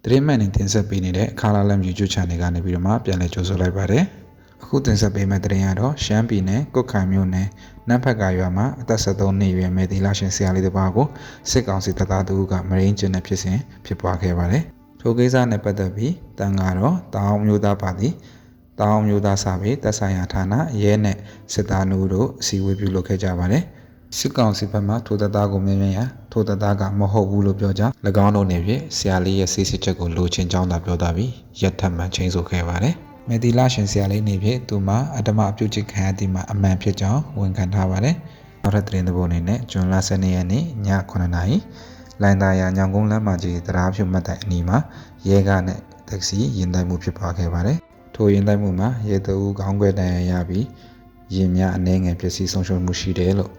တရင်မှန်နေတင်ဆက်ပေးနေတဲ့ခါလာလမ် YouTube Channel ကနေပြီးတော့မှပြန်လည်ကြိုဆိုလိုက်ပါတယ်အခုတင်ဆက်ပေးမယ့်တရင်ကတော့ရှမ်းပြည်နယ်ကုတ်ခိုင်မြို့နယ်နန်းဖက်ကရွာမှာအသက်73နှစ်အရွယ်မယ်တီလာရှင်ဆရာလေးတစ်ပါးကိုစစ်ကောင်စီတပ်သားတို့ကမရင်းကျင်းတဲ့ဖြစ်စဉ်ဖြစ်ပွားခဲ့ပါတယ်ထိုကိစ္စနဲ့ပတ်သက်ပြီးတန်ကတော့တောင်မျိုးသားပါတီတောင်မျိုးသားစာပေတပ်ဆိုင်ရာဌာနရဲနဲ့စစ်သားတို့အစည်းအဝေးပြုလုပ်ခဲ့ကြပါတယ်စစ်ကောင်စီဘက်မှထိုတပ်သားကိုမြင်မြင်ရထိုတပ်သားကမဟုတ်ဘူးလို့ပြောကြ၎င်းတို့နေဖြင့်ဆရာလေးရဲ့စစ်စစ်ချက်ကိုလိုချင်ကြောင်းသာပြောသားပြီးရက်ထပ်မှန်ချင်းဆိုခဲ့ပါတယ်။မေတီလာရှင်ဆရာလေးနေဖြင့်သူမှာအတ္တမအပြုတ်ချခံရသည်မှာအမှန်ဖြစ်ကြောင်းဝန်ခံထားပါတယ်။နောက်ထပ်သတင်းသဘောအနေနဲ့ဇွန်လ12ရက်နေ့ည9:00နာရီလိုင်သာယာညောင်ကုန်းလမ်းမကြီးတရားဖြုတ်မှတ်တိုင်အနီးမှာရဲကားနဲ့တက္ကစီရင်တိုက်မှုဖြစ်ပွားခဲ့ပါတယ်။ထိုရင်တိုက်မှုမှာရဲတအူးခေါင်းကွဲဒဏ်ရာရပြီးရင်များအနှဲငယ်ပျက်စီးဆုံးရှုံးမှုရှိတယ်လို့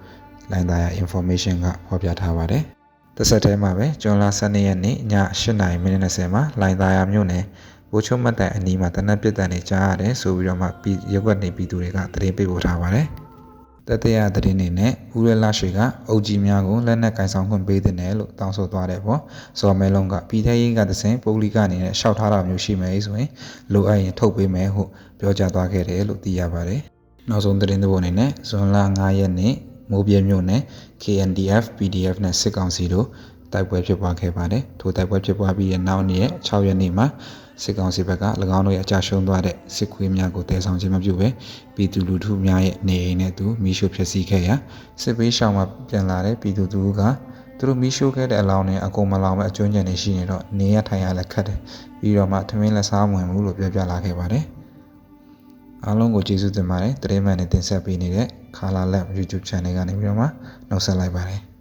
လိုင်သာယာ information ကဖော်ပြထားပါတယ်။တစ်ဆက်တည်းမှာပဲဇွန်လ12ရက်နေ့ည8:20မှာလိုင်သာယာမြို့နယ်ဘိုးချုံမတ်တိုင်အနီးမှာတနက်ပြစ်ဒဏ်တွေကြားရတယ်ဆိုပြီးတော့မှရုပ်ွက်နေပြည်သူတွေကသတင်းပေးပို့ထားပါတယ်။တတိယသတင်းအနေနဲ့ဦးရလာရွှေကအုပ်ကြီးများကိုလက်နက်ကင်ဆောင်ခွင့်ပေးတဲ့နယ်လို့တောင်းဆိုသွားတဲ့ပေါ့ဇော်မဲလုံးကပြည်ထရေးကတစဉ်ပုဂ္ဂလိကအနေနဲ့ရှောက်ထားတာမျိုးရှိမယ်ဆိုရင်လိုအပ်ရင်ထုတ်ပေးမယ်ဟုပြောကြားသွားခဲ့တယ်လို့သိရပါတယ်။နောက်ဆုံးသတင်းသဘောအနေနဲ့ဇွန်လ9ရက်နေ့မိုးပြဲမြို့နယ် KNDF PDF နဲ့စစ်ကောင်စီတို့တိုက်ပွဲဖြစ်ပွားခဲ့ပါတယ်။ထိုတိုက်ပွဲဖြစ်ပွားပြီးတဲ့နောက်နေ့6ရက်နေ့မှာစစ်ကောင်စီဘက်က၎င်းတို့ရဲ့အကြရှုံးသွားတဲ့စစ်ခွေးများကိုတဲဆောင်ခြင်းမပြုဘဲပြည်သူလူထုများရဲ့နေအိမ်နဲ့သူမိရှုဖျက်ဆီးခဲ့ရာစစ်ပေးရှောင်မှာပြန်လာတဲ့ပြည်သူသူကသူတို့မိရှုခဲ့တဲ့အလောင်းနဲ့အကုန်မလောင်မဲ့အကျွမ်းကျန်နေရှိနေတော့နေရထိုင်ရလက်ခတ်တယ်ပြီးတော့မှထမင်းလက်စားမဝင်ဘူးလို့ပြောပြလာခဲ့ပါတယ်။အားလုံးကိုကျေးဇူးတင်ပါတယ်။တရင်မှန်နဲ့တင်ဆက်ပေးနေတဲ့ခါလာလက် YouTube Channel ကနေပြီးတော့မှနှုတ်ဆက်လိုက်ပါတယ်။